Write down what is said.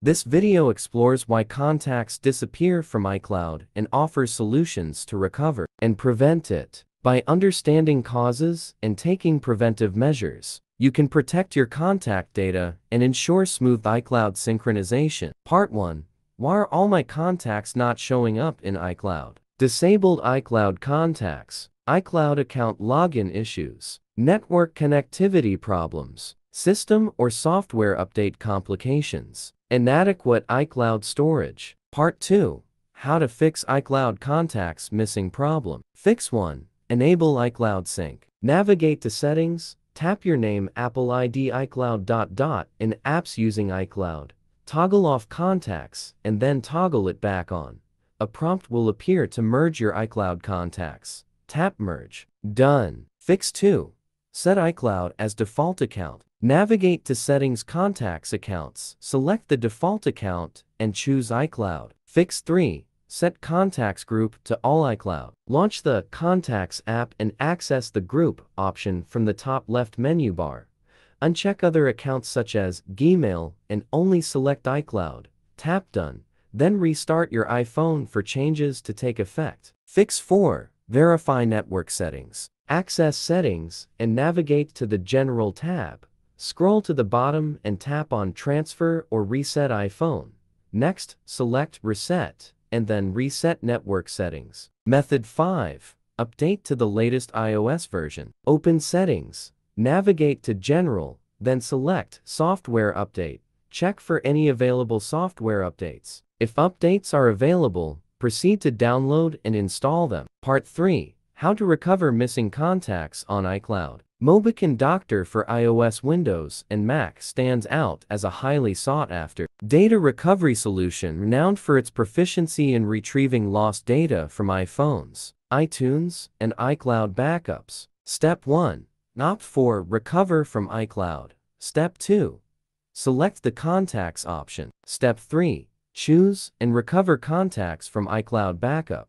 This video explores why contacts disappear from iCloud and offers solutions to recover and prevent it. By understanding causes and taking preventive measures, you can protect your contact data and ensure smooth iCloud synchronization. Part 1. Why are all my contacts not showing up in iCloud? Disabled iCloud contacts, iCloud account login issues, network connectivity problems, system or software update complications, inadequate iCloud storage. Part 2. How to fix iCloud contacts missing problem. Fix 1. Enable iCloud sync. Navigate to Settings, tap your name, Apple ID, iCloud ... in apps using iCloud. Toggle off contacts and then toggle it back on. A prompt will appear to merge your iCloud contacts. Tap Merge. Done. Fix 2. Set iCloud as default account. Navigate to Settings, Contacts, Accounts. Select the default account and choose iCloud. Fix 3. Set Contacts Group to All iCloud. Launch the Contacts app and access the Group option from the top left menu bar. Uncheck other accounts such as Gmail and only select iCloud. Tap Done. Then restart your iPhone for changes to take effect. Fix 4. Verify network settings. Access Settings and navigate to the General tab. Scroll to the bottom and tap on Transfer or Reset iPhone. Next, select Reset and then Reset Network Settings. Method 5. Update to the latest iOS version. Open Settings. Navigate to General, then select Software Update. Check for any available software updates. If updates are available, proceed to download and install them. Part 3. How to recover missing contacts on iCloud. Mobican Doctor for iOS, Windows, and Mac stands out as a highly sought-after data recovery solution renowned for its proficiency in retrieving lost data from iPhones, iTunes, and iCloud backups. Step 1. Opt for Recover from iCloud. Step 2. Select the Contacts option. Step 3. Choose and recover contacts from iCloud backup.